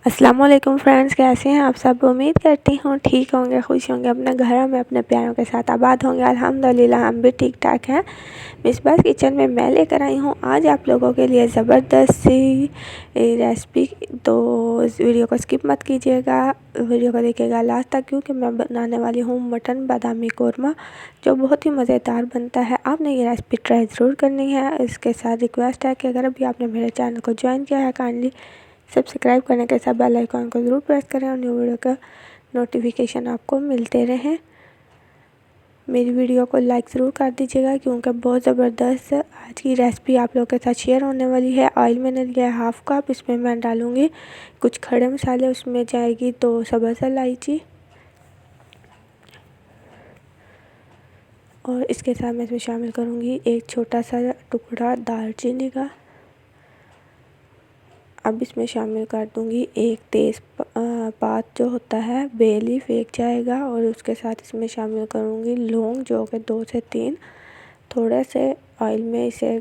अस्सलाम वालेकुम फ्रेंड्स, कैसे हैं आप सब। उम्मीद करती हूँ ठीक होंगे, खुश होंगे, अपने घरों में अपने प्यारों के साथ आबाद होंगे। अल्हम्दुलिल्लाह हम भी ठीक ठाक हैं। मिसबाह किचन में मैं लेकर आई हूँ आज आप लोगों के लिए ज़बरदस्त सी रेसिपी। तो इस वीडियो को स्किप मत कीजिएगा, वीडियो को देखिएगा लास्ट तक, क्योंकि मैं बनाने वाली हूँ मटन बादामी कोरमा, जो बहुत ही मज़ेदार बनता है। आपने ये रेसिपी ट्राई ज़रूर करनी है। इसके साथ रिक्वेस्ट है कि अगर अभी आपने मेरे चैनल को ज्वाइन किया है, काइंडली सब्सक्राइब करने के साथ बेल आइकन को ज़रूर प्रेस करें और न्यू वीडियो का नोटिफिकेशन आपको मिलते रहें। मेरी वीडियो को लाइक ज़रूर कर दीजिएगा, क्योंकि बहुत ज़बरदस्त आज की रेसिपी आप लोगों के साथ शेयर होने वाली है। ऑयल मैंने लिया है हाफ़ कप, इसमें मैं डालूँगी कुछ खड़े मसाले, उसमें जाएगी तो सब्ज़ इलायची, और इसके साथ मैं इसमें शामिल करूँगी एक छोटा सा टुकड़ा दालचीनी का। अब इसमें शामिल कर दूँगी एक तेज़ पात जो होता है, बे लीफ एक जाएगा, और उसके साथ इसमें शामिल करूँगी लौंग, जो कि 2 से 3। थोड़े से ऑयल में इसे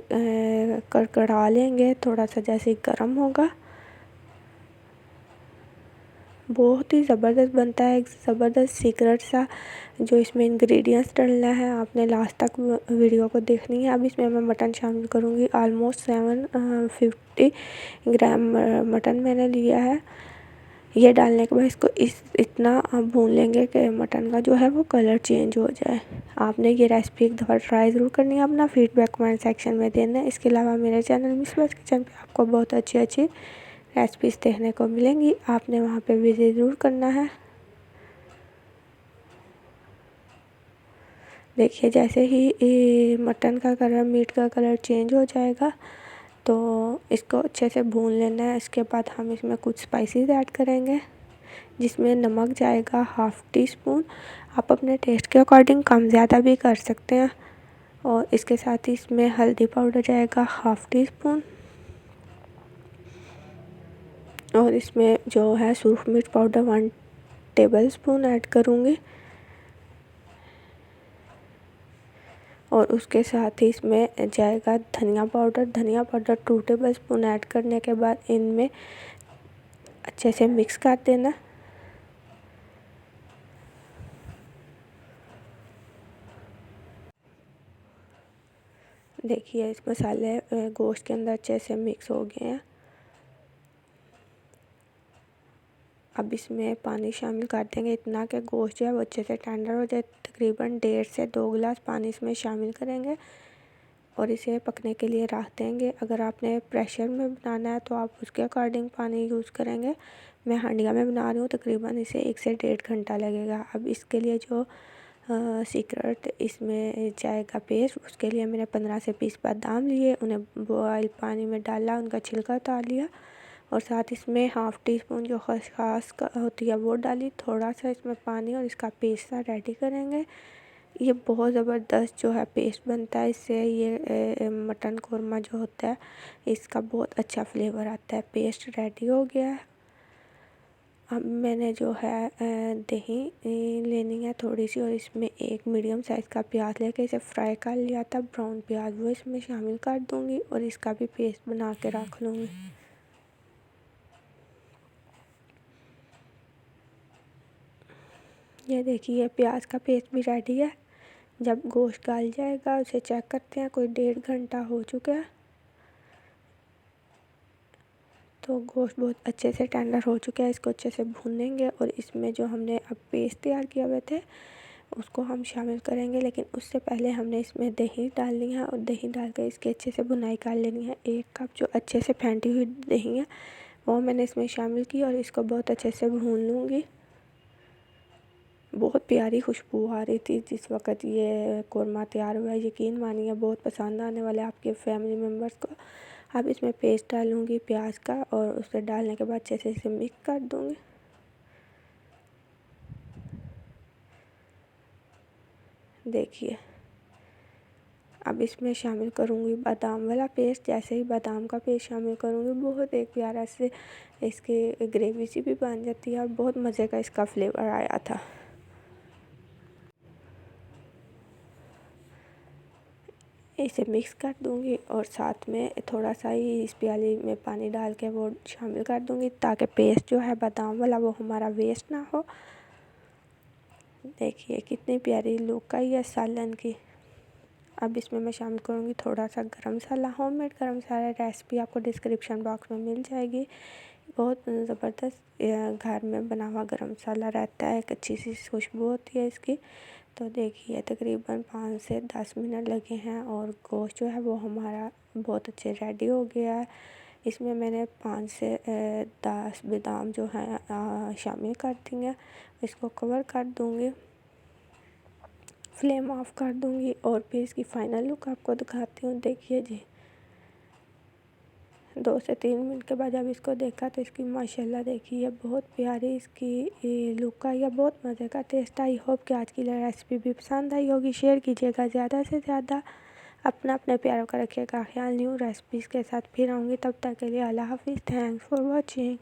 कड़कड़ा लेंगे, थोड़ा सा जैसे गर्म होगा। बहुत ही ज़बरदस्त बनता है, एक ज़बरदस्त सीक्रेट सा जो इसमें इंग्रेडिएंट्स डालना है, आपने लास्ट तक वीडियो को देखनी है। अब इसमें मैं मटन शामिल करूँगी। ऑलमोस्ट 750 ग्राम मटन मैंने लिया है। ये डालने के बाद इसको इतना भून लेंगे कि मटन का जो है वो कलर चेंज हो जाए। आपने ये रेसिपी एक दफ़ा ट्राई ज़रूर करनी है, अपना फीडबैक कमेंट सेक्शन में देना है। इसके अलावा मेरे चैनल मिसबाह किचन पे आपको बहुत अच्छी रेसिपीज़ देखने को मिलेंगी, आपने वहाँ पे विजिट ज़रूर करना है। देखिए जैसे ही मटन का कलर, मीट का कलर चेंज हो जाएगा तो इसको अच्छे से भून लेना है। इसके बाद हम इसमें कुछ स्पाइसेस ऐड करेंगे, जिसमें नमक जाएगा हाफ़ टी स्पून। आप अपने टेस्ट के अकॉर्डिंग कम ज़्यादा भी कर सकते हैं। और इसके साथ ही इसमें हल्दी पाउडर जाएगा हाफ़ टी स्पून, और इसमें जो है सूरख मिर्च पाउडर 1 टेबल स्पून ऐड करूँगी। और उसके साथ ही इसमें जाएगा धनिया पाउडर 2 टेबल स्पून ऐड करने के बाद इनमें अच्छे से मिक्स कर देना। देखिए इस मसाले गोश्त के अंदर अच्छे से मिक्स हो गए हैं। अब इसमें पानी शामिल कर देंगे इतना कि गोश्त जो है वो अच्छे से टेंडर हो जाए। तकरीबन 1.5 से 2 गिलास पानी इसमें शामिल करेंगे और इसे पकने के लिए रख देंगे। अगर आपने प्रेशर में बनाना है तो आप उसके अकॉर्डिंग पानी यूज़ करेंगे। मैं हंडिया में बना रही हूँ, तकरीबन इसे 1 से 1.5 घंटा लगेगा। अब इसके लिए जो सीक्रेट इसमें जाएगा पेस्ट, उसके लिए मैंने 15 से 20 बादाम लिए, उन्हें बॉयल पानी में डाला, उनका छिलका उतार लिया, और साथ इसमें हाफ़ टी स्पून जो खसखस होती है वो डाली, थोड़ा सा इसमें पानी, और इसका पेस्ट सा रेडी करेंगे। ये बहुत ज़बरदस्त जो है पेस्ट बनता है, इससे ये मटन कोरमा जो होता है इसका बहुत अच्छा फ्लेवर आता है। पेस्ट रेडी हो गया है। अब मैंने जो है दही लेनी है थोड़ी सी, और इसमें एक मीडियम साइज़ का प्याज लेके इसे फ्राई कर लिया था, ब्राउन प्याज, वो इसमें शामिल कर दूँगी और इसका भी पेस्ट बना के रख लूँगी। ये देखिए प्याज का पेस्ट भी रेडी है। जब गोश्त गल जाएगा उसे चेक करते हैं, कोई 1.5 घंटा हो चुका है तो गोश्त बहुत अच्छे से टेंडर हो चुका है। इसको अच्छे से भूनेंगे और इसमें जो हमने अब पेस्ट तैयार किए हुए थे उसको हम शामिल करेंगे, लेकिन उससे पहले हमने इसमें दही डालनी है और दही डालकर इसकी अच्छे से भुनाई कर लेनी है। 1 कप जो अच्छे से फेंटी हुई दही है वो मैंने इसमें शामिल की और इसको बहुत अच्छे से भून लूँगी। बहुत प्यारी खुशबू आ रही थी जिस वक़्त ये कोरमा तैयार हुआ। यकीन मानिए बहुत पसंद आने वाला है आपके फैमिली मेम्बर्स को। अब इसमें पेस्ट डालूँगी प्याज का, और उसे डालने के बाद अच्छे से इसे मिक्स कर दूँगी। देखिए अब इसमें शामिल करूँगी बादाम वाला पेस्ट। जैसे ही बादाम का पेस्ट शामिल करूँगी बहुत एक प्यारा से इसकी ग्रेवी सी भी बन जाती है और बहुत मज़े का इसका फ्लेवर आया था। इसे मिक्स कर दूँगी और साथ में थोड़ा सा ही इस प्याली में पानी डाल के वो शामिल कर दूँगी ताकि पेस्ट जो है बादाम वाला वो हमारा वेस्ट ना हो। देखिए कितनी प्यारी लुक आई है सालन की। अब इसमें मैं शामिल करूँगी थोड़ा सा गरम मसाला। होममेड गरम मसाला रेसिपी आपको डिस्क्रिप्शन बॉक्स में मिल जाएगी। बहुत ज़बरदस्त घर में बना हुआ गरम मसाला रहता है, एक अच्छी सी खुशबू होती है इसकी। तो देखिए तकरीबन 5 से 10 मिनट लगे हैं और गोश्त जो है वो हमारा बहुत अच्छे रेडी हो गया है। इसमें मैंने 5 से 10 बादाम जो हैं शामिल कर दिए। इसको कवर कर दूँगी, फ्लेम ऑफ कर दूँगी और फिर इसकी फ़ाइनल लुक आपको दिखाती हूँ। देखिए जी 2 से 3 मिनट के बाद जब इसको देखा तो इसकी माशाल्लाह देखिए बहुत प्यारी इसकी लुक आई है, बहुत मज़े का टेस्ट। आई होप कि आज की रेसिपी भी पसंद आई होगी। शेयर कीजिएगा ज़्यादा से ज़्यादा। अपने प्यारों का रखिएगा ख्याल। न्यू रेसिपीज़ के साथ फिर आऊँगी, तब तक के लिए अल्लाह हाफ़िज़। Thanks for watching.